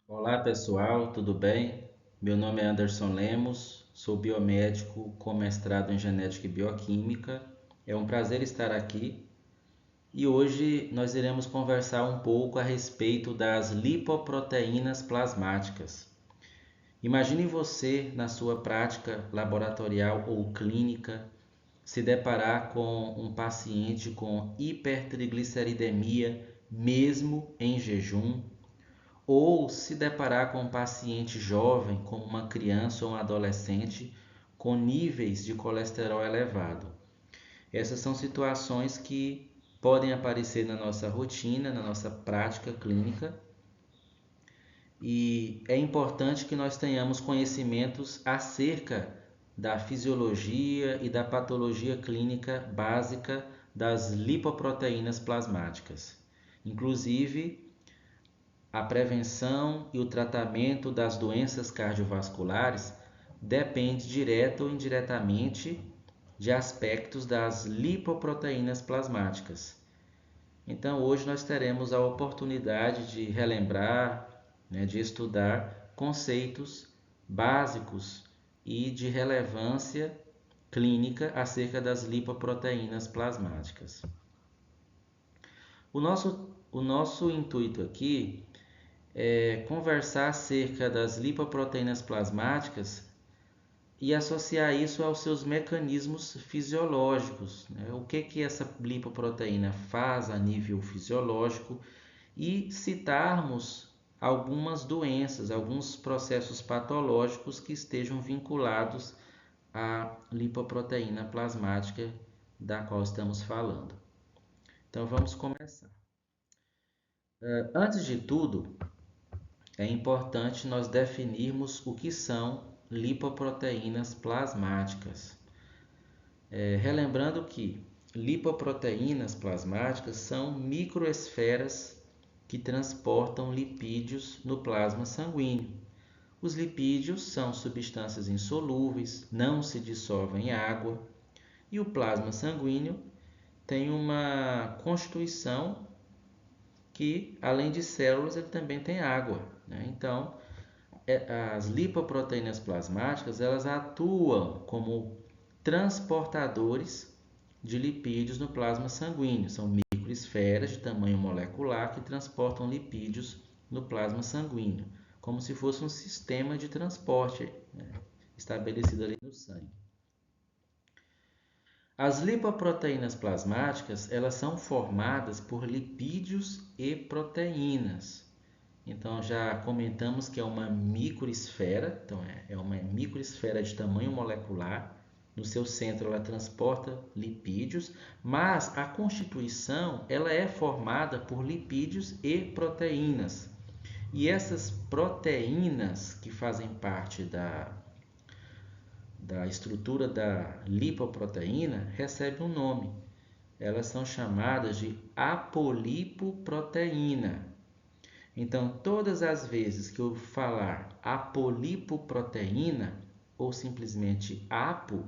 Olá pessoal, tudo bem? Meu nome é Anderson Lemos, sou biomédico com mestrado em genética e bioquímica. É um prazer estar aqui e hoje nós iremos conversar um pouco a respeito das lipoproteínas plasmáticas. Imagine você, na sua prática laboratorial ou clínica, se deparar com um paciente com hipertrigliceridemia, mesmo em jejum, ou se deparar com um paciente jovem, como uma criança ou um adolescente, com níveis de colesterol elevado. Essas são situações que podem aparecer na nossa rotina, na nossa prática clínica, e é importante que nós tenhamos conhecimentos acerca da fisiologia e da patologia clínica básica das lipoproteínas plasmáticas. Inclusive, a prevenção e o tratamento das doenças cardiovasculares depende direta ou indiretamente de aspectos das lipoproteínas plasmáticas. Então, hoje nós teremos a oportunidade de relembrar, de estudar conceitos básicos e de relevância clínica acerca das lipoproteínas plasmáticas. O nosso intuito aqui conversar acerca das lipoproteínas plasmáticas e associar isso aos seus mecanismos fisiológicos, né? O que essa lipoproteína faz a nível fisiológico e citarmos algumas doenças, alguns processos patológicos que estejam vinculados à lipoproteína plasmática da qual estamos falando. Então vamos começar. Antes de tudo, é importante nós definirmos o que são lipoproteínas plasmáticas. Relembrando que lipoproteínas plasmáticas são microesferas que transportam lipídios no plasma sanguíneo. Os lipídios são substâncias insolúveis, não se dissolvem em água, e o plasma sanguíneo tem uma constituição que, além de células, ele também tem água, né? Então, as lipoproteínas plasmáticas elas atuam como transportadores de lipídios no plasma sanguíneo. São microesferas de tamanho molecular que transportam lipídios no plasma sanguíneo, como se fosse um sistema de transporte, né, estabelecido ali no sangue. As lipoproteínas plasmáticas elas são formadas por lipídios e proteínas. Então já comentamos que é uma microesfera, então é uma microesfera de tamanho molecular. No seu centro ela transporta lipídios, mas a constituição ela é formada por lipídios e proteínas. E essas proteínas que fazem parte da estrutura da lipoproteína recebem um nome. Elas são chamadas de apolipoproteína. Então, todas as vezes que eu falar apolipoproteína ou simplesmente apo,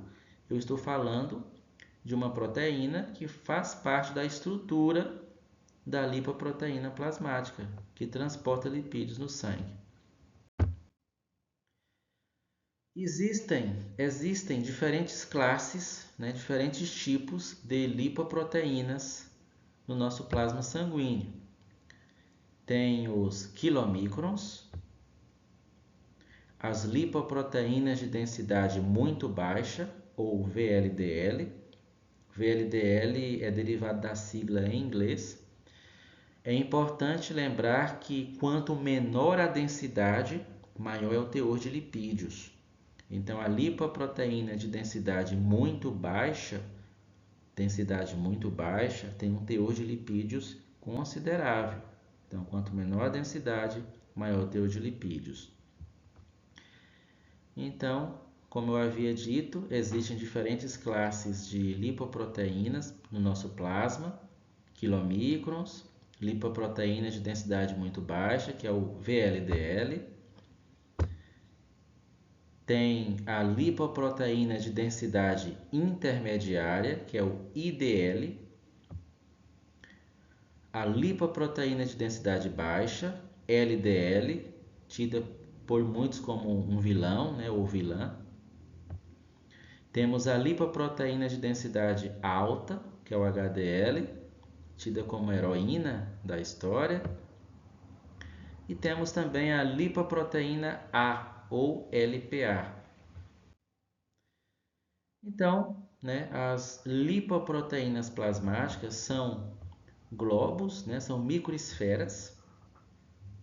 eu estou falando de uma proteína que faz parte da estrutura da lipoproteína plasmática, que transporta lipídios no sangue. Existem diferentes classes, né, diferentes tipos de lipoproteínas no nosso plasma sanguíneo. Tem os quilomicrons, as lipoproteínas de densidade muito baixa, ou VLDL. VLDL é derivado da sigla em inglês. É importante lembrar que quanto menor a densidade, maior é o teor de lipídios. Então, a lipoproteína de densidade muito baixa, tem um teor de lipídios considerável. Então, quanto menor a densidade, maior o teor de lipídios. Então, como eu havia dito, existem diferentes classes de lipoproteínas no nosso plasma, quilomicrons, lipoproteínas de densidade muito baixa, que é o VLDL. Tem a lipoproteína de densidade intermediária, que é o IDL. A lipoproteína de densidade baixa, LDL, tida por muitos como um vilão, né, ou vilã. Temos a lipoproteína de densidade alta, que é o HDL, tida como heroína da história. E temos também a lipoproteína A, ou LPA. Então, né, as lipoproteínas plasmáticas são globos, né, são microesferas,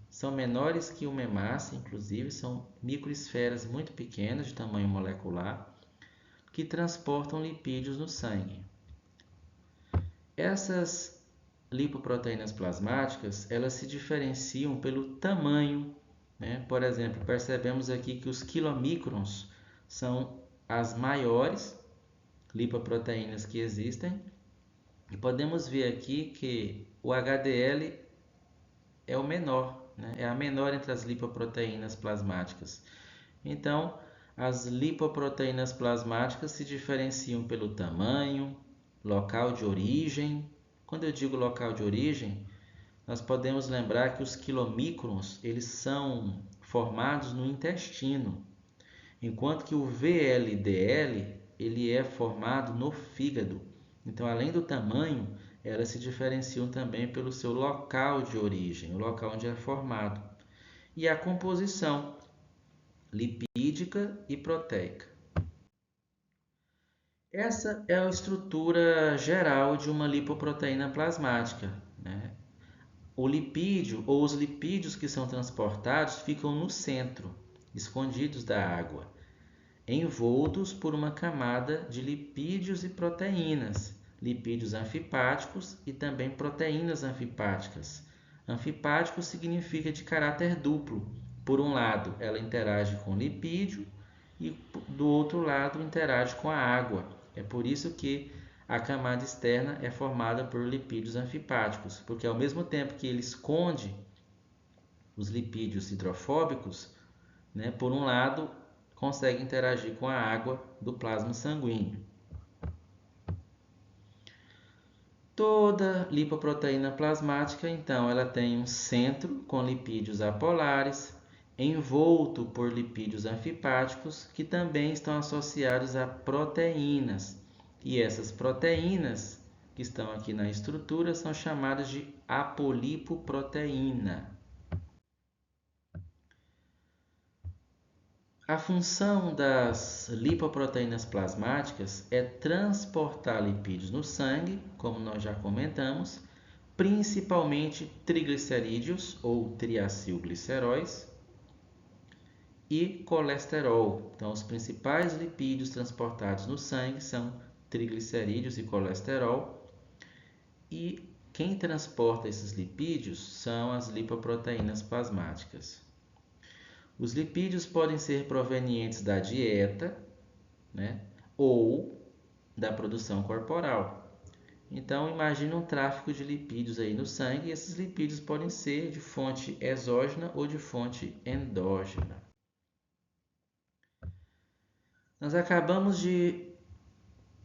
são menores que uma hemácia, inclusive, são microesferas muito pequenas de tamanho molecular, que transportam lipídios no sangue. Essas lipoproteínas plasmáticas, elas se diferenciam pelo tamanho, né? Por exemplo, percebemos aqui que os quilomicrons são as maiores lipoproteínas que existem, e podemos ver aqui que o HDL é o menor, né? É a menor entre as lipoproteínas plasmáticas. Então, as lipoproteínas plasmáticas se diferenciam pelo tamanho, local de origem. Quando eu digo local de origem, nós podemos lembrar que os quilomicrons, eles são formados no intestino, enquanto que o VLDL, ele é formado no fígado. Então, além do tamanho, elas se diferenciam também pelo seu local de origem, o local onde é formado. E a composição lipídica e proteica. Essa é a estrutura geral de uma lipoproteína plasmática, né? O lipídio ou os lipídios que são transportados ficam no centro, escondidos da água, envoltos por uma camada de lipídios e proteínas, lipídios anfipáticos e também proteínas anfipáticas. Anfipático significa de caráter duplo. Por um lado, ela interage com o lipídio e do outro lado interage com a água. É por isso que a camada externa é formada por lipídios anfipáticos, porque ao mesmo tempo que ele esconde os lipídios hidrofóbicos, né, por um lado consegue interagir com a água do plasma sanguíneo. Toda lipoproteína plasmática, então, ela tem um centro com lipídios apolares, envolto por lipídios anfipáticos, que também estão associados a proteínas. E essas proteínas que estão aqui na estrutura são chamadas de apolipoproteína. A função das lipoproteínas plasmáticas é transportar lipídios no sangue, como nós já comentamos, principalmente triglicerídeos ou triacilgliceróis e colesterol. Então, os principais lipídios transportados no sangue são triglicerídeos e colesterol, e quem transporta esses lipídios são as lipoproteínas plasmáticas. Os lipídios podem ser provenientes da dieta, né, ou da produção corporal. Então, imagine um tráfego de lipídios aí no sangue, e esses lipídios podem ser de fonte exógena ou de fonte endógena. Nós acabamos de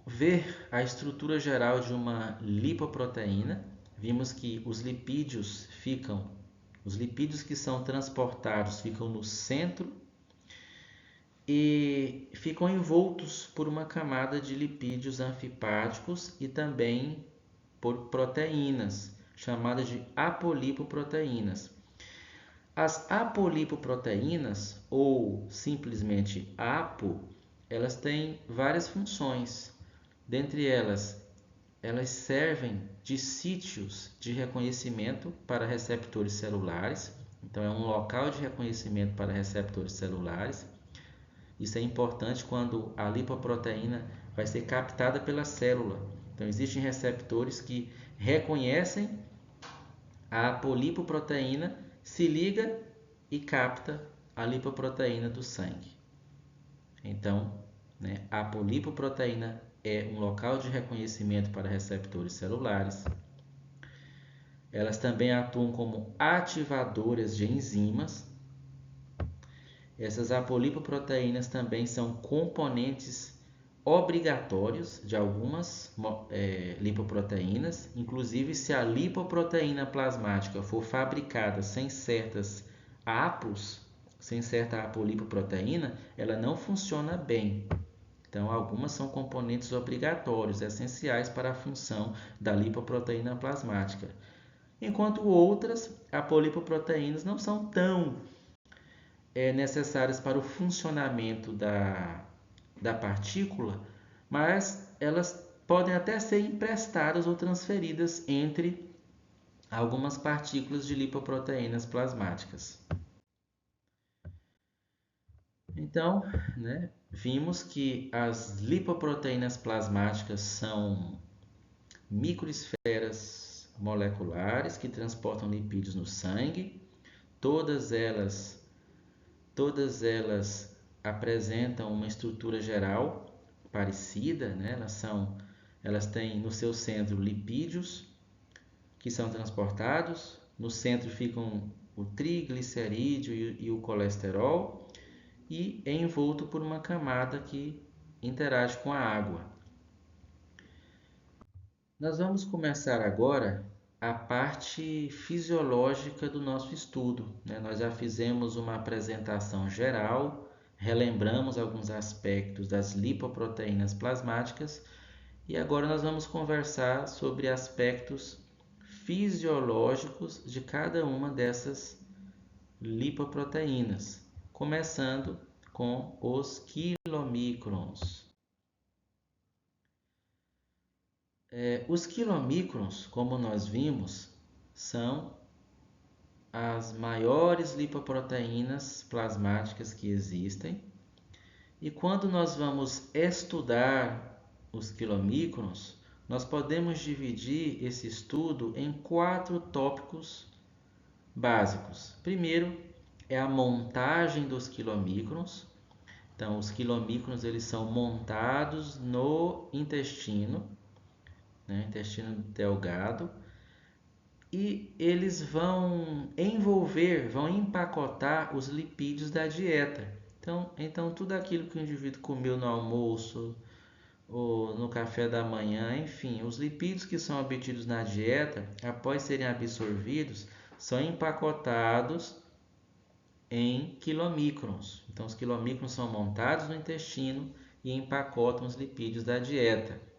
ver a estrutura geral de uma lipoproteína. Vimos que os lipídios que são transportados ficam no centro e ficam envoltos por uma camada de lipídios anfipáticos e também por proteínas, chamadas de apolipoproteínas. As apolipoproteínas, ou simplesmente APO, elas têm várias funções. Dentre elas, elas servem de sítios de reconhecimento para receptores celulares. Então, é um local de reconhecimento para receptores celulares. Isso é importante quando a lipoproteína vai ser captada pela célula. Então, existem receptores que reconhecem a apolipoproteína, se liga e capta a lipoproteína do sangue. Então, né, a apolipoproteína é um local de reconhecimento para receptores celulares. Elas também atuam como ativadoras de enzimas. Essas apolipoproteínas também são componentes obrigatórios de algumas lipoproteínas. Inclusive, se a lipoproteína plasmática for fabricada sem certas APOs, sem certa apolipoproteína, ela não funciona bem. Então, algumas são componentes obrigatórios, essenciais para a função da lipoproteína plasmática, enquanto outras apolipoproteínas não são tão necessárias para o funcionamento da partícula, mas elas podem até ser emprestadas ou transferidas entre algumas partículas de lipoproteínas plasmáticas. Então, vimos que as lipoproteínas plasmáticas são microesferas moleculares que transportam lipídios no sangue. Todas elas apresentam uma estrutura geral parecida, elas têm no seu centro lipídios que são transportados. No centro ficam o triglicerídeo e o colesterol, e é envolto por uma camada que interage com a água. Nós vamos começar agora a parte fisiológica do nosso estudo. Nós já fizemos uma apresentação geral, relembramos alguns aspectos das lipoproteínas plasmáticas e agora nós vamos conversar sobre aspectos fisiológicos de cada uma dessas lipoproteínas, começando com os quilomicrons. Os quilomicrons, como nós vimos, são as maiores lipoproteínas plasmáticas que existem. E quando nós vamos estudar os quilomicrons, nós podemos dividir esse estudo em 4 tópicos básicos. Primeiro é a montagem dos quilomicrons. Então, os quilomicrons eles são montados no intestino, intestino delgado, e eles vão empacotar os lipídios da dieta. Então tudo aquilo que o indivíduo comeu no almoço ou no café da manhã, enfim, os lipídios que são obtidos na dieta, após serem absorvidos, são empacotados em quilomicrons. Então, os quilomicrons são montados no intestino e empacotam os lipídios da dieta.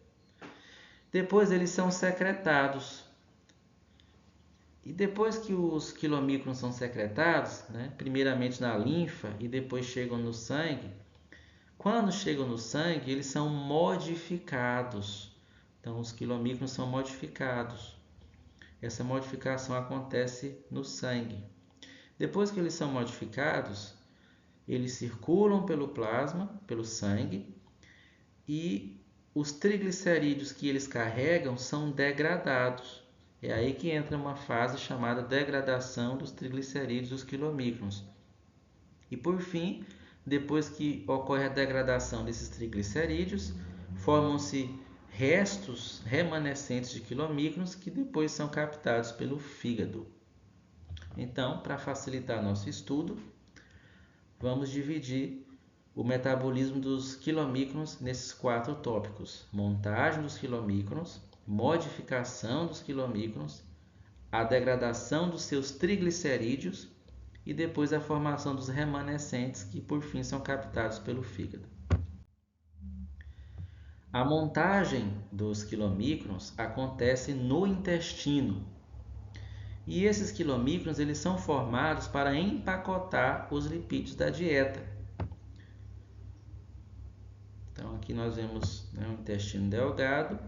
Depois, eles são secretados. E depois que os quilomicrons são secretados, primeiramente na linfa e depois chegam no sangue, quando chegam no sangue, eles são modificados. Então, os quilomicrons são modificados. Essa modificação acontece no sangue. Depois que eles são modificados, eles circulam pelo plasma, pelo sangue, e os triglicerídeos que eles carregam são degradados. É aí que entra uma fase chamada degradação dos triglicerídeos dos quilomicrons. E por fim, depois que ocorre a degradação desses triglicerídeos, formam-se restos remanescentes de quilomicrons que depois são captados pelo fígado. Então, para facilitar nosso estudo, vamos dividir o metabolismo dos quilomicrons nesses 4 tópicos: montagem dos quilomicrons, modificação dos quilomicrons, a degradação dos seus triglicerídeos e depois a formação dos remanescentes que por fim são captados pelo fígado. A montagem dos quilomicrons acontece no intestino. E esses quilomicrons eles são formados para empacotar os lipídios da dieta. Então aqui nós vemos o intestino delgado.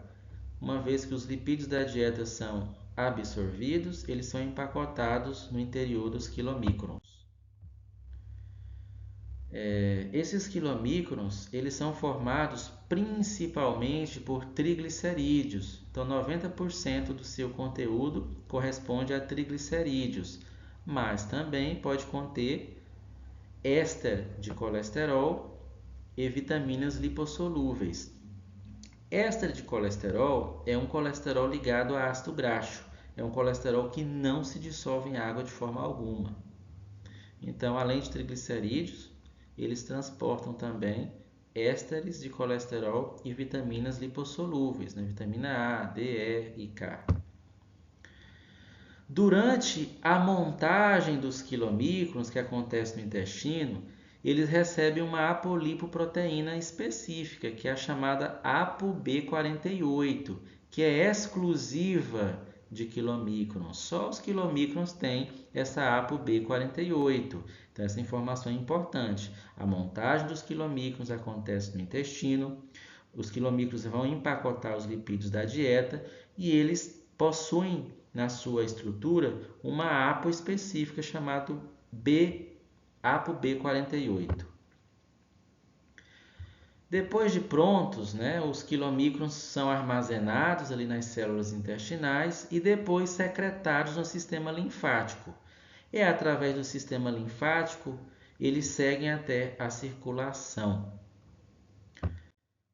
Uma vez que os lipídios da dieta são absorvidos, eles são empacotados no interior dos quilomicrons. Esses quilomicrons eles são formados principalmente por triglicerídeos. Então 90% do seu conteúdo corresponde a triglicerídeos, mas também pode conter éster de colesterol e vitaminas lipossolúveis. Éster de colesterol é um colesterol ligado a ácido graxo. É um colesterol que não se dissolve em água de forma alguma. Então, além de triglicerídeos, eles transportam também ésteres de colesterol e vitaminas lipossolúveis, vitamina A, D, E e K. Durante a montagem dos quilomicrons, que acontece no intestino, eles recebem uma apolipoproteína específica, que é a chamada ApoB48, que é exclusiva de quilomicrons. Só os quilomicrons têm essa ApoB48. Então, essa informação é importante. A montagem dos quilomicrons acontece no intestino, os quilomicrons vão empacotar os lipídios da dieta e eles possuem na sua estrutura uma APO específica chamada ApoB48. Depois de prontos, os quilomicrons são armazenados ali nas células intestinais e depois secretados no sistema linfático. É através do sistema linfático eles seguem até a circulação.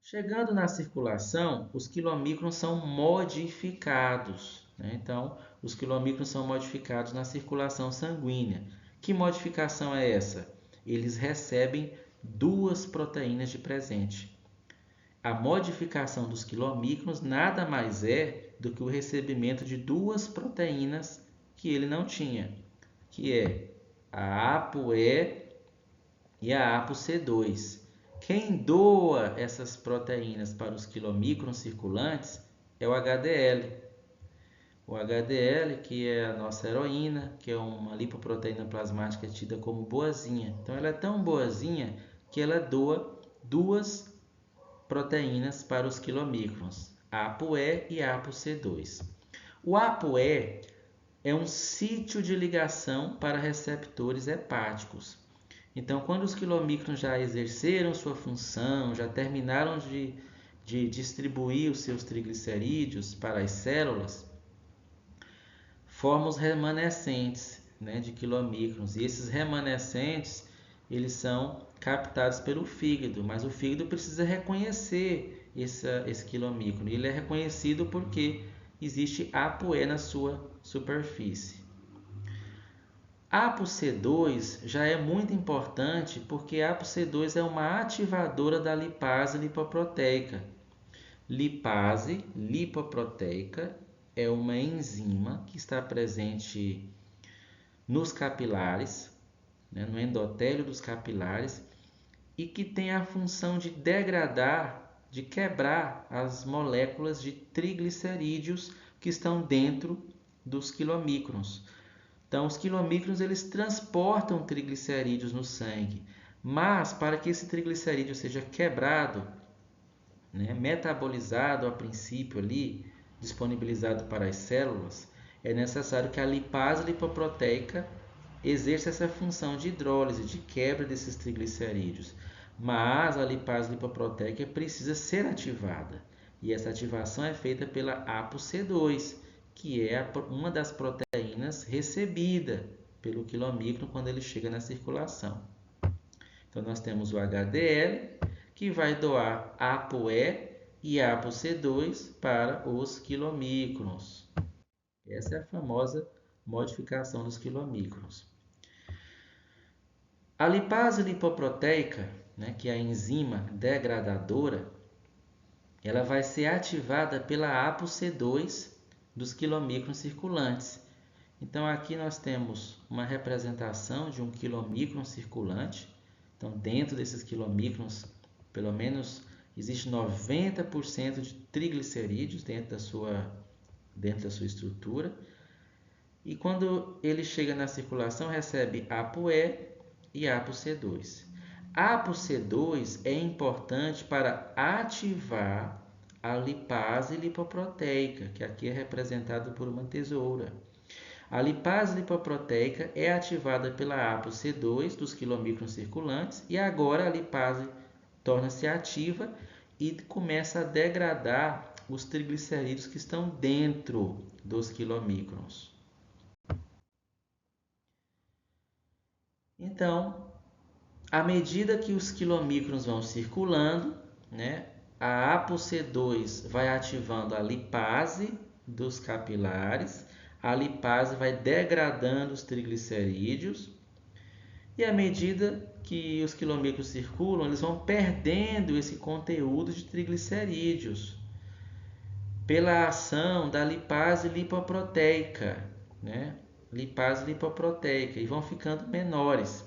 Chegando na circulação, os quilomicrons são modificados. Então, os quilomicrons são modificados na circulação sanguínea. Que modificação é essa? Eles recebem duas proteínas de presente. A modificação dos quilomicrons nada mais é do que o recebimento de duas proteínas que ele não tinha, que é a ApoE e a ApoC2. Quem doa essas proteínas para os quilomicrons circulantes é o HDL. O HDL, que é a nossa heroína, que é uma lipoproteína plasmática tida como boazinha. Então, ela é tão boazinha que ela doa duas proteínas para os quilomicrons, a ApoE e a ApoC2. O ApoE é um sítio de ligação para receptores hepáticos. Então, quando os quilomicrons já exerceram sua função, já terminaram de distribuir os seus triglicerídeos para as células, formam os remanescentes de quilomicrons. E esses remanescentes, eles são captados pelo fígado, mas o fígado precisa reconhecer esse quilomicron. Ele é reconhecido porque existe ApoE na sua superfície. A ApoC2 já é muito importante porque a ApoC2 é uma ativadora da lipase lipoproteica. Lipase lipoproteica é uma enzima que está presente nos capilares, no endotélio dos capilares, e que tem a função de degradar, de quebrar as moléculas de triglicerídeos que estão dentro dos quilomicrons. Então, os quilomicrons eles transportam triglicerídeos no sangue, mas para que esse triglicerídeo seja quebrado, metabolizado a princípio ali, disponibilizado para as células, é necessário que a lipase lipoproteica exerça essa função de hidrólise, de quebra desses triglicerídeos. Mas a lipase lipoproteica precisa ser ativada, e essa ativação é feita pela ApoC2, que é uma das proteínas recebida pelo quilomicron quando ele chega na circulação. Então, nós temos o HDL, que vai doar ApoE e ApoC2 para os quilomicrons. Essa é a famosa modificação dos quilomicrons. A lipase lipoproteica, que é a enzima degradadora, ela vai ser ativada pela ApoC2 dos quilomicrons circulantes. Então, aqui nós temos uma representação de um quilomicron circulante. Então, dentro desses quilomicrons, pelo menos existe 90% de triglicerídeos dentro da sua estrutura. E quando ele chega na circulação, recebe ApoE e ApoC2. A ApoC2 é importante para ativar a lipase lipoproteica, que aqui é representada por uma tesoura. A lipase lipoproteica é ativada pela ApoC2 dos quilomicrons circulantes e agora a lipase torna-se ativa e começa a degradar os triglicerídeos que estão dentro dos quilomicrons. Então, à medida que os quilomicrons vão circulando, a ApoC2 vai ativando a lipase dos capilares, a lipase vai degradando os triglicerídeos, e à medida que os quilomicrons circulam, eles vão perdendo esse conteúdo de triglicerídeos pela ação da lipase lipoproteica. né, lipase lipoproteica e vão ficando menores.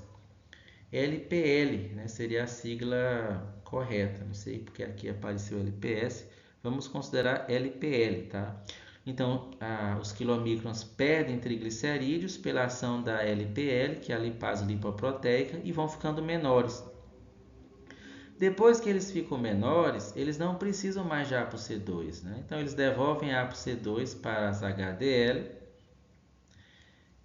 LPL, né, seria a sigla correta, não sei porque aqui apareceu LPS, vamos considerar LPL, tá? Então, os quilomicrons perdem triglicerídeos pela ação da LPL, que é a lipase lipoproteica, e vão ficando menores. Depois que eles ficam menores, eles não precisam mais de ApoC2, né? Então, eles devolvem a ApoC2 para as HDL,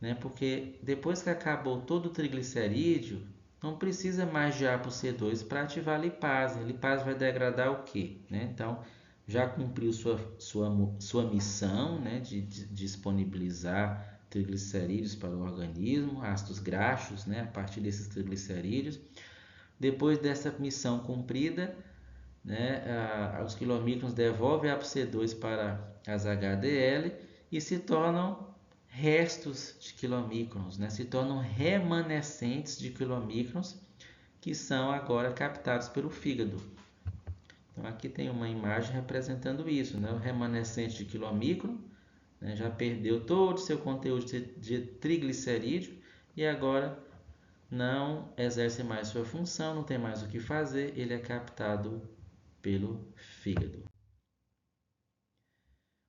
né? Porque depois que acabou todo o triglicerídeo, não precisa mais de ApoC2 para ativar a lipase. A lipase vai degradar o quê? Né? Então, já cumpriu sua missão, né, de disponibilizar triglicerídeos para o organismo, ácidos graxos, né, a partir desses triglicerídeos. Depois dessa missão cumprida, né, os quilomicrons devolvem a ApoC2 para as HDL e se tornam restos de quilomicrons, né, se tornam remanescentes de quilomicrons que são agora captados pelo fígado. Então aqui tem uma imagem representando isso, né, o remanescente de quilomicron, né, já perdeu todo o seu conteúdo de triglicerídeo e agora não exerce mais sua função, não tem mais o que fazer, ele é captado pelo fígado.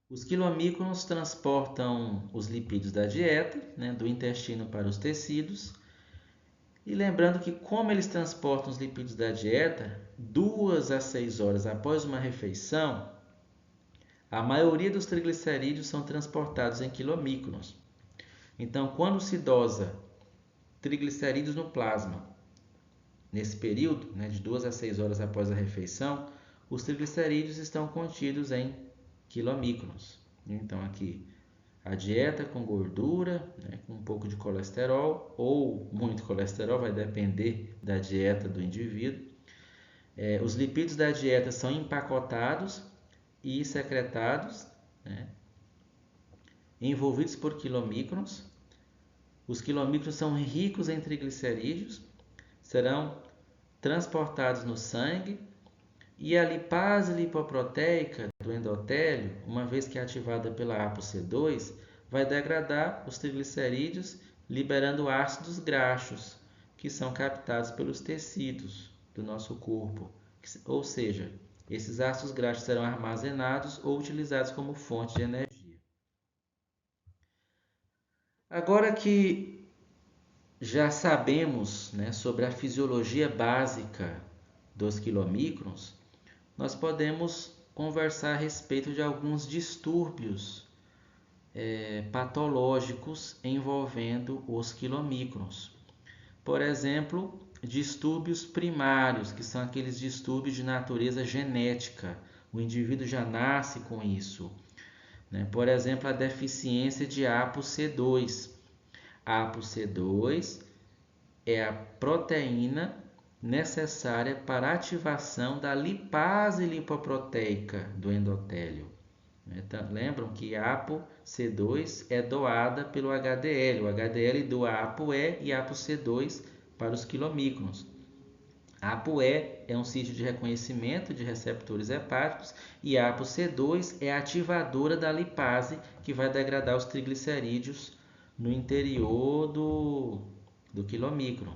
Os quilomicrons transportam os lipídios da dieta, né, do intestino para os tecidos. E lembrando que como eles transportam os lipídios da dieta, 2 a 6 horas após uma refeição, a maioria dos triglicerídeos são transportados em quilomicrons. Então, quando se dosa triglicerídeos no plasma, nesse período, né, de 2 a 6 horas após a refeição, os triglicerídeos estão contidos em quilomicrons. Então, aqui, a dieta com gordura, né, com um pouco de colesterol ou muito colesterol, vai depender da dieta do indivíduo. Os lipídios da dieta são empacotados e secretados, né, envolvidos por quilomicrons. Os quilomicrons são ricos em triglicerídeos, serão transportados no sangue e a lipase lipoproteica do endotélio, uma vez que é ativada pela ApoC2, vai degradar os triglicerídeos, liberando ácidos graxos, que são captados pelos tecidos do nosso corpo. Ou seja, esses ácidos graxos serão armazenados ou utilizados como fonte de energia. Agora que já sabemos, né, sobre a fisiologia básica dos quilomicrons, nós podemos conversar a respeito de alguns distúrbios patológicos envolvendo os quilomicrons. Por exemplo, distúrbios primários, que são aqueles distúrbios de natureza genética. O indivíduo já nasce com isso, né? Por exemplo, a deficiência de ApoC2. A ApoC2 é a proteína necessária para a ativação da lipase lipoproteica do endotélio. Então, lembram que a ApoC2 é doada pelo HDL. O HDL doa ApoE e ApoC2 para os quilomicrons. A ApoE é um sítio de reconhecimento de receptores hepáticos e a ApoC2 é a ativadora da lipase que vai degradar os triglicerídeos no interior do quilomicron.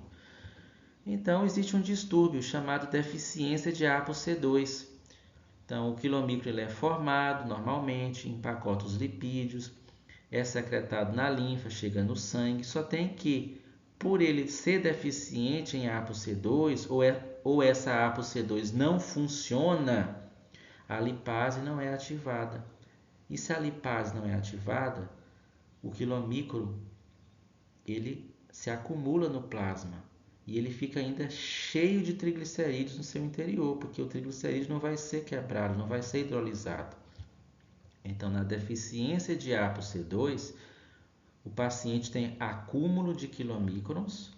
Então, existe um distúrbio chamado deficiência de ApoC2. Então, o quilomicron ele é formado normalmente, empacota os lipídios, é secretado na linfa, chega no sangue, só tem que, por ele ser deficiente em ApoC2, ou essa ApoC2 não funciona, a lipase não é ativada. E se a lipase não é ativada, o quilomicron ele se acumula no plasma e ele fica ainda cheio de triglicerídeos no seu interior, porque o triglicerídeo não vai ser quebrado, não vai ser hidrolisado. Então, na deficiência de ApoC2, o paciente tem acúmulo de quilomicrons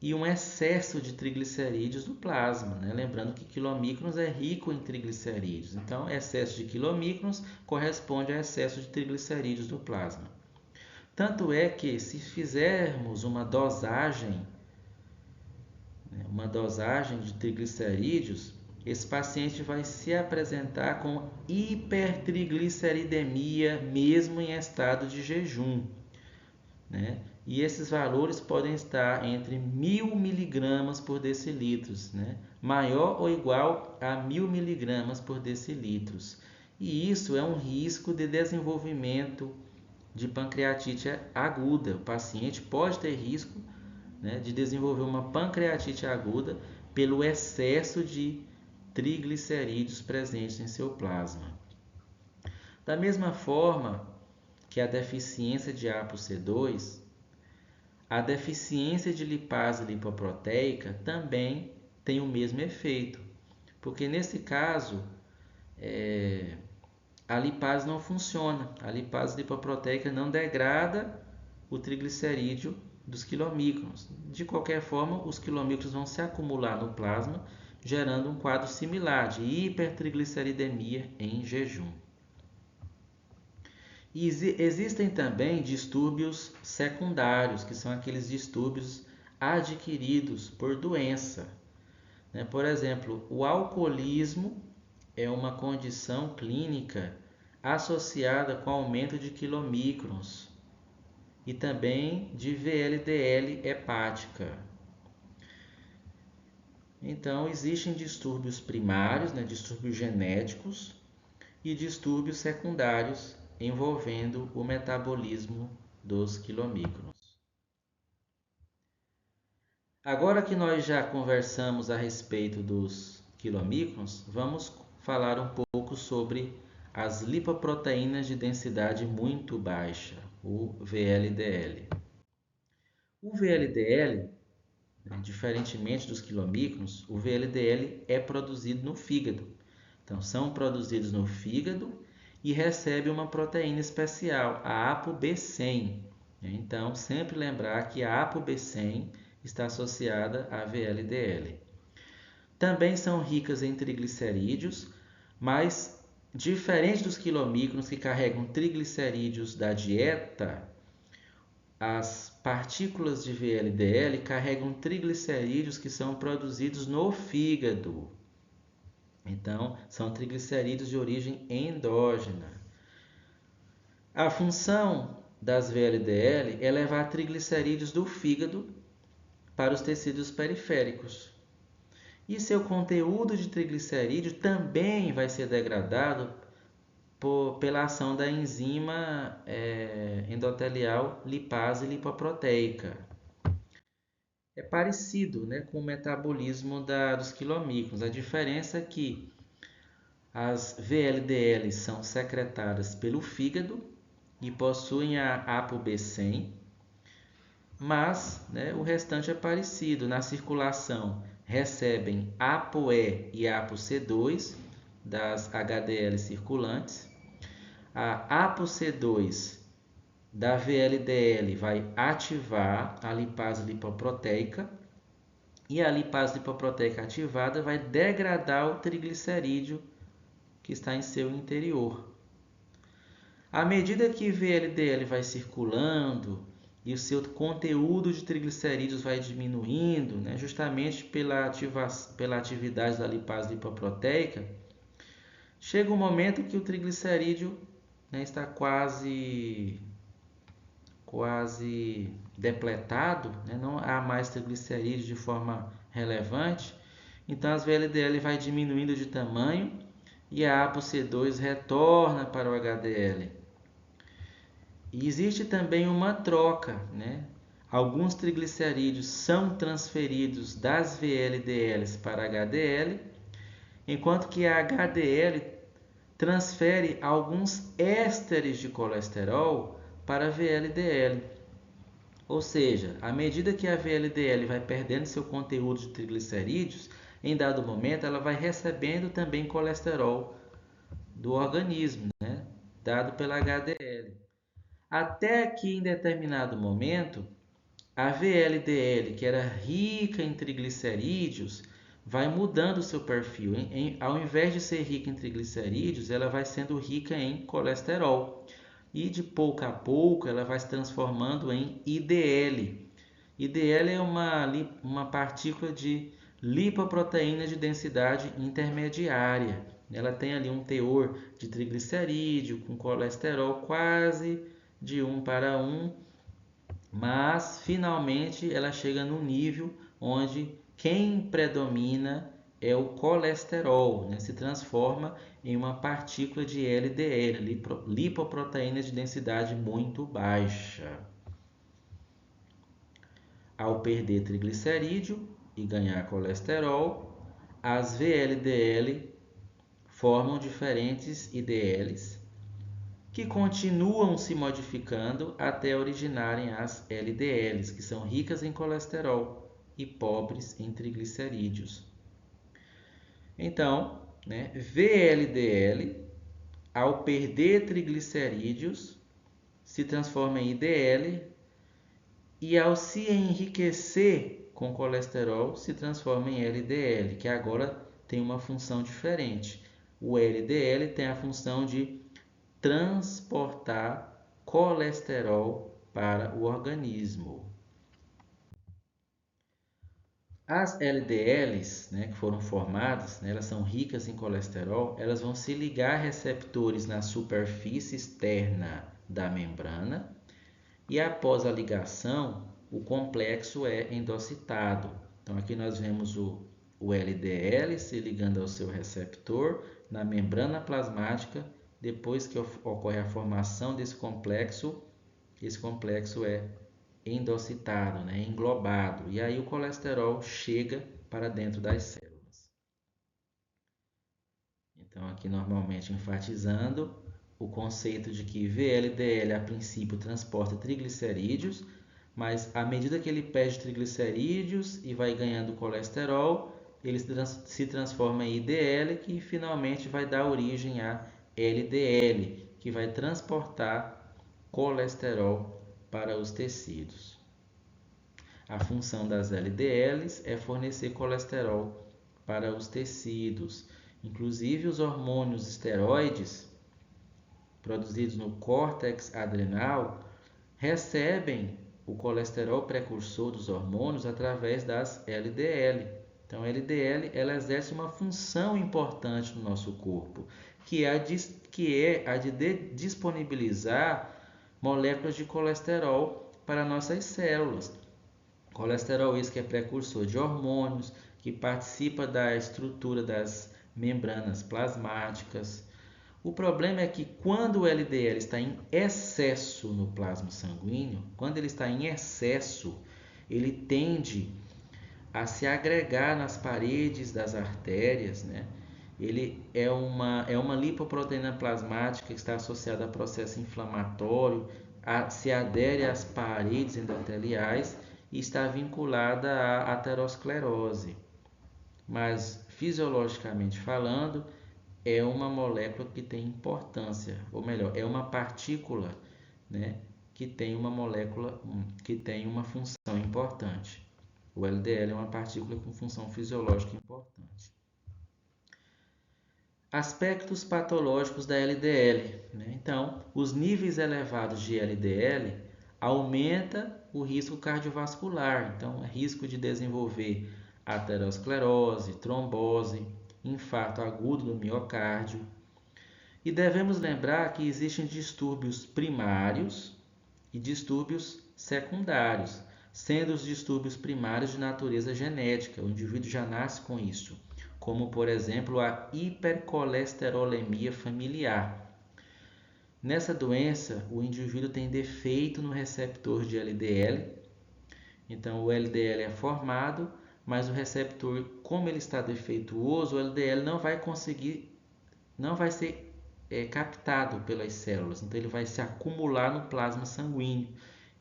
e um excesso de triglicerídeos no plasma, né? Lembrando que quilomicrons é rico em triglicerídeos, então excesso de quilomicrons corresponde a excesso de triglicerídeos no plasma. Tanto é que se fizermos uma dosagem de triglicerídeos, esse paciente vai se apresentar com hipertrigliceridemia mesmo em estado de jejum. né? E esses valores podem estar entre 1.000 miligramas por decilitro, né? Maior ou igual a 1.000 miligramas por decilitro. E isso é um risco de desenvolvimento de pancreatite aguda. O paciente pode ter risco, né, de desenvolver uma pancreatite aguda pelo excesso de triglicerídeos presentes em seu plasma. Da mesma forma que a deficiência de ApoC2, a deficiência de lipase lipoproteica também tem o mesmo efeito, porque nesse caso a lipase não funciona, a lipase lipoproteica não degrada o triglicerídeo dos quilomicrons. De qualquer forma, os quilomicrons vão se acumular no plasma, gerando um quadro similar de hipertrigliceridemia em jejum. E existem também distúrbios secundários, que são aqueles distúrbios adquiridos por doença. Por exemplo, o alcoolismo é uma condição clínica associada com aumento de quilomicrons e também de VLDL hepática. Então, existem distúrbios primários, distúrbios genéticos e distúrbios secundários envolvendo o metabolismo dos quilomicrons. Agora que nós já conversamos a respeito dos quilomicrons, vamos falar um pouco sobre as lipoproteínas de densidade muito baixa, o VLDL. O VLDL, diferentemente dos quilomicrons, o VLDL é produzido no fígado. Então, são produzidos no fígado e recebe uma proteína especial, a ApoB100. Então, sempre lembrar que a ApoB100 está associada a VLDL. Também são ricas em triglicerídeos, mas diferente dos quilomicrons que carregam triglicerídeos da dieta, as partículas de VLDL carregam triglicerídeos que são produzidos no fígado. Então, são triglicerídeos de origem endógena. A função das VLDL é levar triglicerídeos do fígado para os tecidos periféricos. E seu conteúdo de triglicerídeo também vai ser degradado pela ação da enzima endotelial lipase lipoproteica. É parecido, com o metabolismo dos quilomicrons. A diferença é que as VLDL são secretadas pelo fígado e possuem a ApoB100, mas o restante é parecido. Na circulação recebem ApoE e ApoC2 das HDL circulantes. A ApoC2 da VLDL vai ativar a lipase lipoproteica e a lipase lipoproteica ativada vai degradar o triglicerídeo que está em seu interior. À medida que VLDL vai circulando e o seu conteúdo de triglicerídeos vai diminuindo, justamente pela atividade da lipase lipoproteica, chega um momento que o triglicerídeo está quase depletado, não há mais triglicerídeos de forma relevante, então as VLDL vai diminuindo de tamanho e a ApoC2 retorna para o HDL. E existe também uma troca, Alguns triglicerídeos são transferidos das VLDLs para HDL, enquanto que a HDL transfere alguns ésteres de colesterol para a VLDL. Ou seja, à medida que a VLDL vai perdendo seu conteúdo de triglicerídeos, em dado momento ela vai recebendo também colesterol do organismo, dado pela HDL. Até que em determinado momento, a VLDL, que era rica em triglicerídeos, vai mudando o seu perfil. Ao invés de ser rica em triglicerídeos, ela vai sendo rica em colesterol. E de pouco a pouco ela vai se transformando em IDL. IDL é uma partícula de lipoproteína de densidade intermediária. Ela tem ali um teor de triglicerídeo com colesterol quase de 1 para 1 mas finalmente ela chega num nível onde quem predomina é o colesterol, né? Se transforma em uma partícula de LDL, lipoproteína de densidade muito baixa. Ao perder triglicerídeo e ganhar colesterol, as VLDL formam diferentes IDLs que continuam se modificando até originarem as LDLs, que são ricas em colesterol e pobres em triglicerídeos. Então, né, VLDL, ao perder triglicerídeos, se transforma em IDL e ao se enriquecer com colesterol, se transforma em LDL, que agora tem uma função diferente. O LDL tem a função de transportar colesterol para o organismo. As LDLs, né, que foram formadas, né, elas são ricas em colesterol, elas vão se ligar a receptores na superfície externa da membrana e após a ligação, o complexo é endocitado. Então aqui nós vemos o LDL se ligando ao seu receptor na membrana plasmática. Depois que ocorre a formação desse complexo, esse complexo é endocitado, né, englobado, e aí o colesterol chega para dentro das células. Então aqui normalmente enfatizando o conceito de que VLDL a princípio transporta triglicerídeos, mas à medida que ele perde triglicerídeos e vai ganhando colesterol, ele se transforma em IDL, que finalmente vai dar origem a LDL, que vai transportar colesterol para os tecidos. A função das LDLs é fornecer colesterol para os tecidos. Inclusive os hormônios esteroides produzidos no córtex adrenal recebem o colesterol precursor dos hormônios através das LDL. Então, a LDL ela exerce uma função importante no nosso corpo, que é a de disponibilizar moléculas de colesterol para nossas células. Colesterol esse que é precursor de hormônios, que participa da estrutura das membranas plasmáticas. O problema é que quando o LDL está em excesso no plasma sanguíneo, quando ele está em excesso, ele tende a se agregar nas paredes das artérias, né? Ele é uma lipoproteína plasmática que está associada a processo inflamatório, se adere às paredes endoteliais e está vinculada à aterosclerose. Mas, fisiologicamente falando, é uma molécula que tem importância, ou melhor, é uma partícula, né, que tem uma molécula, que tem uma função importante. O LDL é uma partícula com função fisiológica importante. Aspectos patológicos da LDL, né? Então, os níveis elevados de LDL aumenta o risco cardiovascular, então, é risco de desenvolver aterosclerose, trombose, infarto agudo do miocárdio. E devemos lembrar que existem distúrbios primários e distúrbios secundários, sendo os distúrbios primários de natureza genética, o indivíduo já nasce com isso, como por exemplo a hipercolesterolemia familiar. Nessa doença, o indivíduo tem defeito no receptor de LDL, então o LDL é formado, mas o receptor, como ele está defeituoso, o LDL não vai ser captado pelas células, então ele vai se acumular no plasma sanguíneo.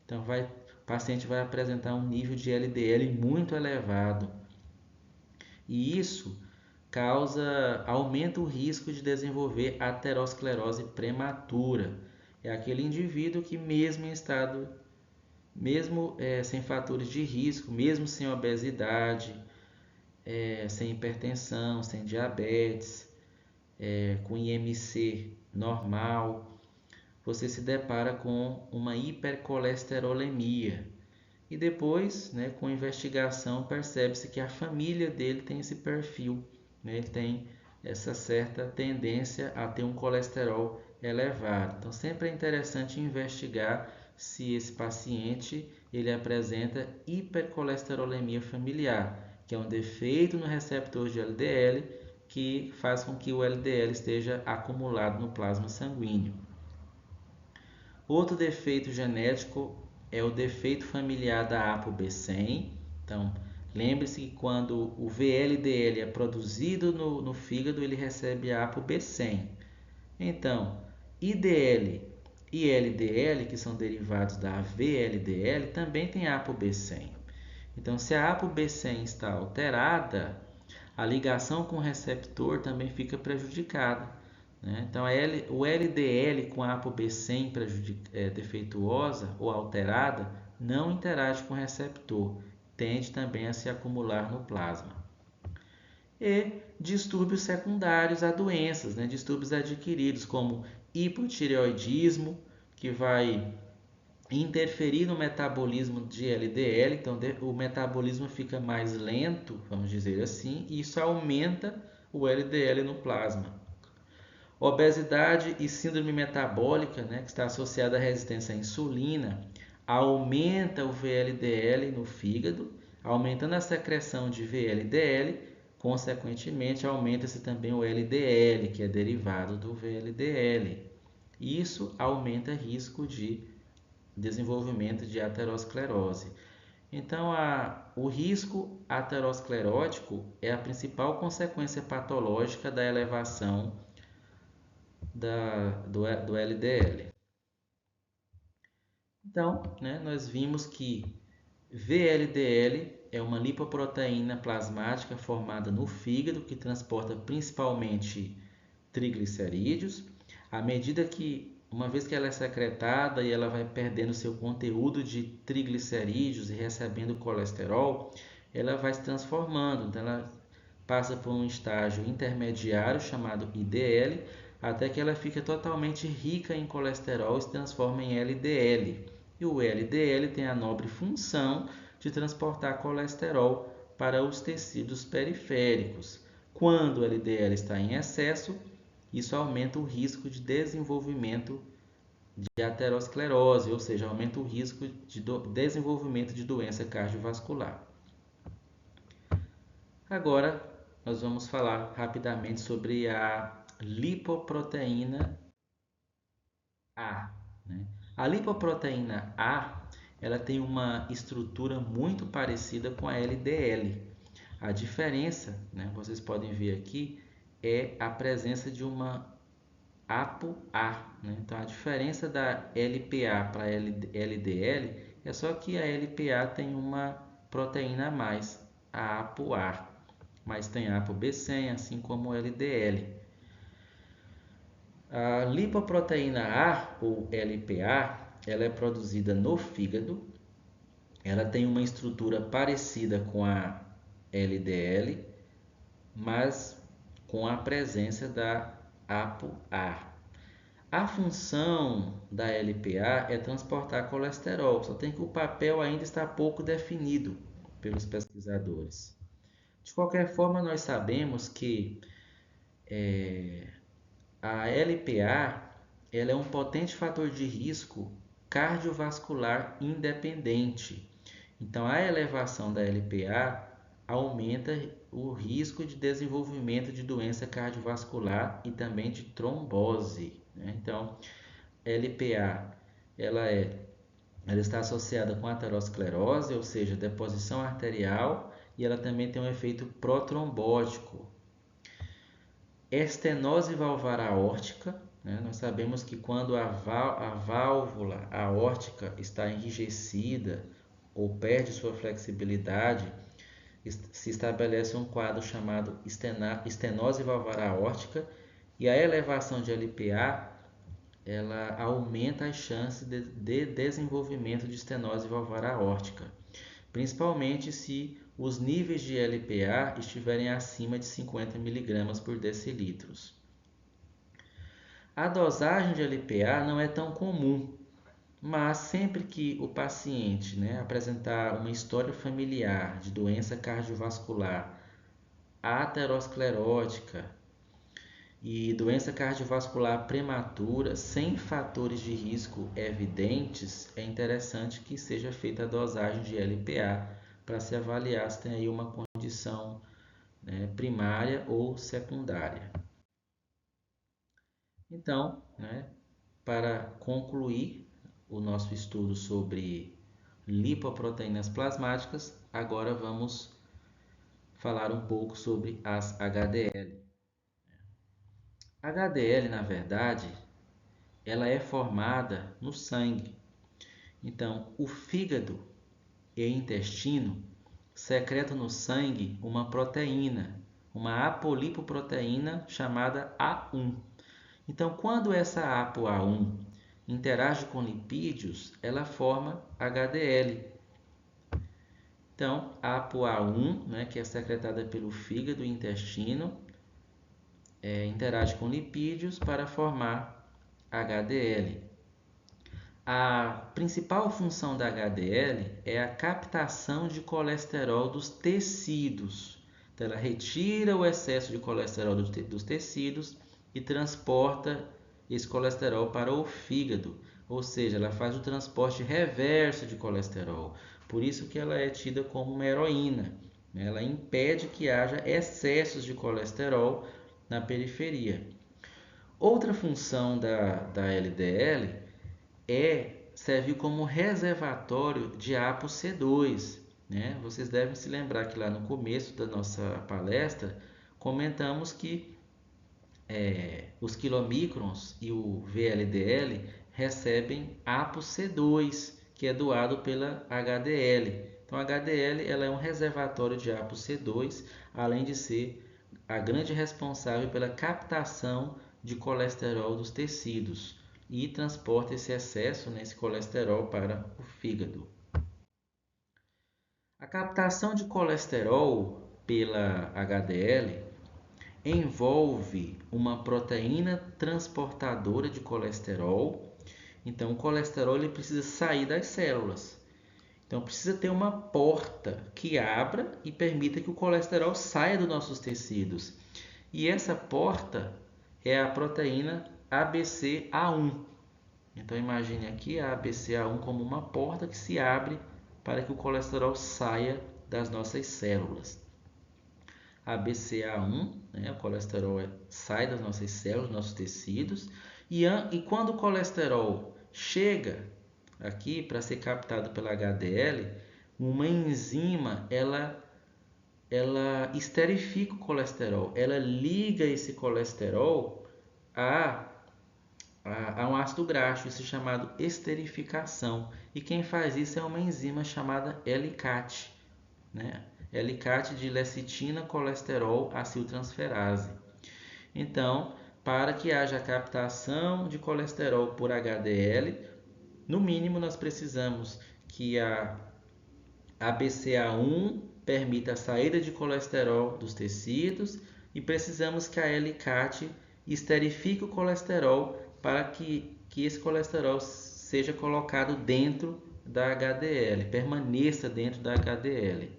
Então o paciente vai apresentar um nível de LDL muito elevado. E isso aumenta o risco de desenvolver aterosclerose prematura. É aquele indivíduo que mesmo em estado, sem fatores de risco, mesmo sem obesidade, sem hipertensão, sem diabetes, com IMC normal, você se depara com uma hipercolesterolemia. E depois, né, com investigação, percebe-se que a família dele tem esse perfil, né? Ele tem essa certa tendência a ter um colesterol elevado. Então, sempre é interessante investigar se esse paciente ele apresenta hipercolesterolemia familiar, que é um defeito no receptor de LDL que faz com que o LDL esteja acumulado no plasma sanguíneo. Outro defeito genético é o defeito familiar da ApoB100. Então, lembre-se que quando o VLDL é produzido no fígado, ele recebe a ApoB100. Então, IDL e LDL, que são derivados da VLDL, também tem ApoB100. Então, se a ApoB100 está alterada, a ligação com o receptor também fica prejudicada, né? Então, o LDL com a ApoB100 defeituosa ou alterada não interage com o receptor, tende também a se acumular no plasma. E distúrbios secundários a doenças, né? Distúrbios adquiridos, como hipotireoidismo, que vai interferir no metabolismo de LDL, então o metabolismo fica mais lento, vamos dizer assim, e isso aumenta o LDL no plasma. Obesidade e síndrome metabólica, né, que está associada à resistência à insulina, aumenta o VLDL no fígado, aumentando a secreção de VLDL, consequentemente aumenta-se também o LDL, que é derivado do VLDL. Isso aumenta o risco de desenvolvimento de aterosclerose. Então, o risco aterosclerótico é a principal consequência patológica da elevação do LDL. Então, né, nós vimos que VLDL é uma lipoproteína plasmática formada no fígado que transporta principalmente triglicerídeos. À medida que, uma vez que ela é secretada e ela vai perdendo seu conteúdo de triglicerídeos e recebendo colesterol, ela vai se transformando. Então, ela passa por um estágio intermediário chamado IDL, até que ela fica totalmente rica em colesterol e se transforma em LDL. E o LDL tem a nobre função de transportar colesterol para os tecidos periféricos. Quando o LDL está em excesso, isso aumenta o risco de desenvolvimento de aterosclerose, ou seja, aumenta o risco de desenvolvimento de doença cardiovascular. Agora, nós vamos falar rapidamente sobre a lipoproteína A, né? A lipoproteína A, ela tem uma estrutura muito parecida com a LDL. A diferença, né, vocês podem ver aqui, é a presença de uma ApoA, né? Então, a diferença da LPA para LDL é só que a LPA tem uma proteína a mais, a ApoA, mas tem a ApoB100, assim como o LDL. A lipoproteína A, ou LPA, ela é produzida no fígado, ela tem uma estrutura parecida com a LDL, mas com a presença da ApoA. A função da LPA é transportar colesterol, só tem que o papel ainda está pouco definido pelos pesquisadores. De qualquer forma, nós sabemos que a LPA ela é um potente fator de risco cardiovascular independente. Então, a elevação da LPA aumenta o risco de desenvolvimento de doença cardiovascular e também de trombose, né? Então, LPA ela está associada com aterosclerose, ou seja, deposição arterial, e ela também tem um efeito protrombótico. Estenose valvar aórtica, né? Nós sabemos que quando a válvula aórtica está enrijecida ou perde sua flexibilidade, se estabelece um quadro chamado estenose valvar aórtica, e a elevação de LPA ela aumenta as chances de desenvolvimento de estenose valvar aórtica, principalmente se os níveis de LPA estiverem acima de 50 mg por decilitro. A dosagem de LPA não é tão comum, mas sempre que o paciente, né, apresentar uma história familiar de doença cardiovascular aterosclerótica E doença cardiovascular prematura, sem fatores de risco evidentes, é interessante que seja feita a dosagem de LPA para se avaliar se tem aí uma condição, né, primária ou secundária. Então, né, para concluir o nosso estudo sobre lipoproteínas plasmáticas, agora vamos falar um pouco sobre as HDL. HDL, na verdade, ela é formada no sangue. Então, o fígado e intestino secretam no sangue uma proteína, uma apolipoproteína chamada A1. Então, quando essa ApoA1 interage com lipídios, ela forma HDL. Então, a ApoA1, né, que é secretada pelo fígado e intestino, interage com lipídios para formar HDL. A principal função da HDL é a captação de colesterol dos tecidos. Então, ela retira o excesso de colesterol dos tecidos e transporta esse colesterol para o fígado, ou seja, ela faz o transporte reverso de colesterol. Por isso que ela é tida como uma heroína. Ela impede que haja excessos de colesterol na periferia. Outra função da LDL é servir como reservatório de ApoC2, né? Vocês devem se lembrar que lá no começo da nossa palestra comentamos que os quilomicrons e o VLDL recebem ApoC2, que é doado pela HDL. Então, a HDL ela é um reservatório de ApoC2, além de ser a grande responsável pela captação de colesterol dos tecidos e transporta esse excesso, né, esse colesterol para o fígado. A captação de colesterol pela HDL envolve uma proteína transportadora de colesterol. Então, o colesterol ele precisa sair das células. Então, precisa ter uma porta que abra e permita que o colesterol saia dos nossos tecidos. E essa porta é a proteína ABCA1. Então, imagine aqui a ABCA1 como uma porta que se abre para que o colesterol saia das nossas células. A BCA1, né, o colesterol sai das nossas células, dos nossos tecidos, e quando o colesterol chega aqui para ser captado pela HDL, uma enzima ela esterifica o colesterol, ela liga esse colesterol a um ácido graxo, isso é chamado esterificação. E quem faz isso é uma enzima chamada LCAT, né? LCAT de lecitina colesterol aciltransferase. Então, para que haja captação de colesterol por HDL, no mínimo nós precisamos que a ABCA1 permita a saída de colesterol dos tecidos e precisamos que a LCAT esterifique o colesterol para que esse colesterol seja colocado dentro da HDL, permaneça dentro da HDL.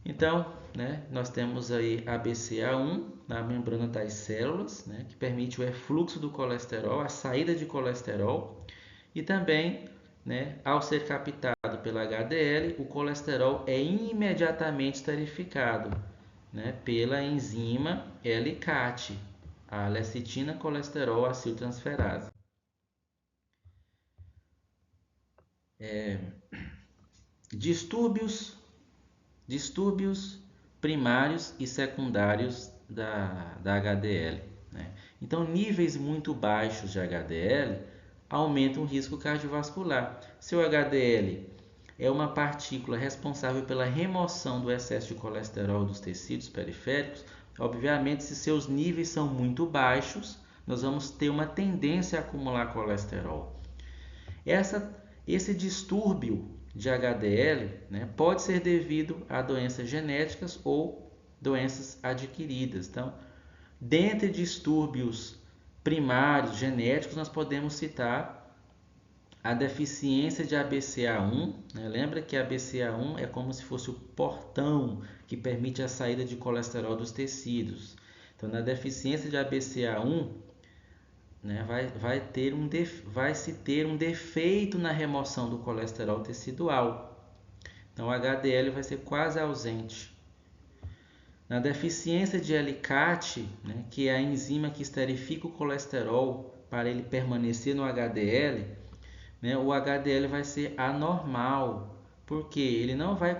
Então, né, nós temos aí a BCA1 na membrana das células, né, que permite o efluxo do colesterol, a saída de colesterol, e também, né, ao ser captado pela HDL, o colesterol é imediatamente esterificado, né, pela enzima LCAT, a lecitina colesterol aciltransferase. Distúrbios primários e secundários da HDL, né? Então, níveis muito baixos de HDL aumentam o risco cardiovascular. Se o HDL é uma partícula responsável pela remoção do excesso de colesterol dos tecidos periféricos, obviamente, se seus níveis são muito baixos, nós vamos ter uma tendência a acumular colesterol. Esse distúrbio de HDL, né, pode ser devido a doenças genéticas ou doenças adquiridas. Então, dentre distúrbios primários genéticos, nós podemos citar a deficiência de ABCA1. Né? Lembra que a ABCA1 é como se fosse o portão que permite a saída de colesterol dos tecidos. Então, na deficiência de ABCA1, né, vai se ter um defeito na remoção do colesterol tecidual. Então, o HDL vai ser quase ausente. Na deficiência de alicate, né, que é a enzima que esterifica o colesterol para ele permanecer no HDL, né, o HDL vai ser anormal, porque ele não vai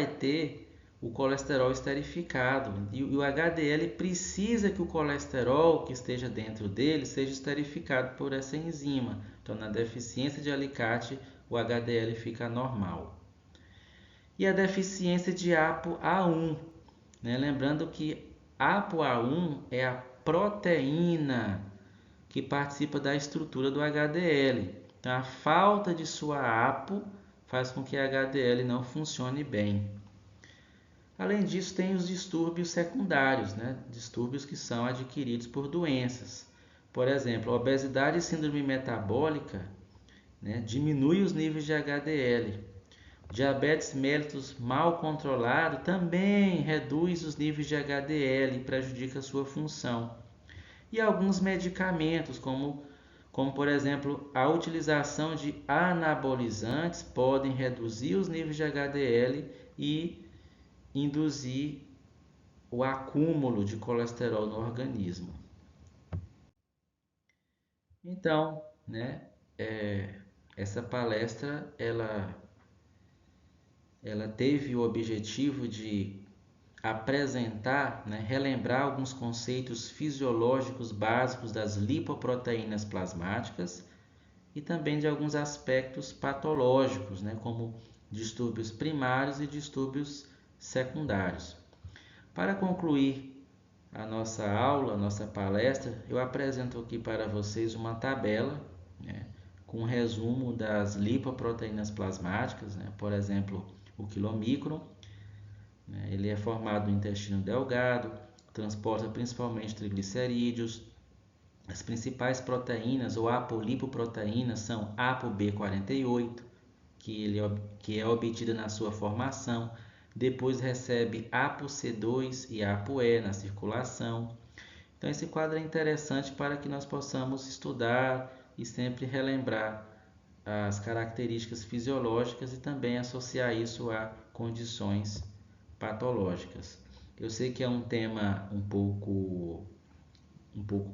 ter o colesterol esterificado. E o HDL precisa que o colesterol que esteja dentro dele seja esterificado por essa enzima. Então, na deficiência de alicate, o HDL fica normal. E a deficiência de ApoA1, né? Lembrando que ApoA1 é a proteína que participa da estrutura do HDL. Então, a falta de sua APO faz com que a HDL não funcione bem. Além disso, tem os distúrbios secundários, né? Distúrbios que são adquiridos por doenças. Por exemplo, a obesidade e síndrome metabólica, né, diminui os níveis de HDL. Diabetes mellitus mal controlado também reduz os níveis de HDL e prejudica a sua função. E alguns medicamentos, como por exemplo, a utilização de anabolizantes podem reduzir os níveis de HDL e induzir o acúmulo de colesterol no organismo. Então, né, essa palestra ela teve o objetivo de apresentar, né, relembrar alguns conceitos fisiológicos básicos das lipoproteínas plasmáticas e também de alguns aspectos patológicos, né, como distúrbios primários e distúrbios secundários. Para concluir a nossa aula, a nossa palestra, eu apresento aqui para vocês uma tabela, né, com um resumo das lipoproteínas plasmáticas, né, por exemplo, o quilomicron. Ele é formado no intestino delgado, transporta principalmente triglicerídeos. As principais proteínas ou apolipoproteínas são ApoB48, que é obtida na sua formação, depois recebe ApoC2 e ApoE na circulação. Então esse quadro é interessante para que nós possamos estudar e sempre relembrar as características fisiológicas e também associar isso a condições patológicas. Eu sei que é um tema um pouco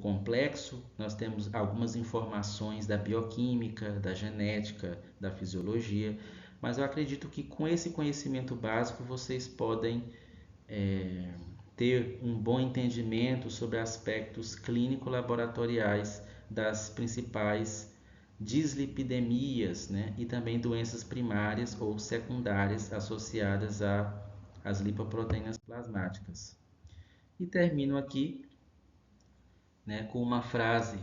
complexo, nós temos algumas informações da bioquímica, da genética, da fisiologia, mas eu acredito que com esse conhecimento básico vocês podem ter um bom entendimento sobre aspectos clínico-laboratoriais das principais dislipidemias, né? E também doenças primárias ou secundárias associadas às lipoproteínas plasmáticas. E termino aqui, né, com uma frase: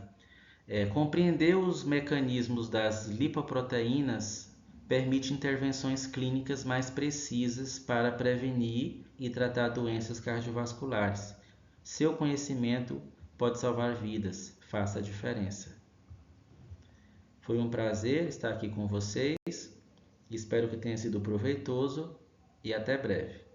compreender os mecanismos das lipoproteínas permite intervenções clínicas mais precisas para prevenir e tratar doenças cardiovasculares. Seu conhecimento pode salvar vidas. Faça a diferença. Foi um prazer estar aqui com vocês. Espero que tenha sido proveitoso e até breve.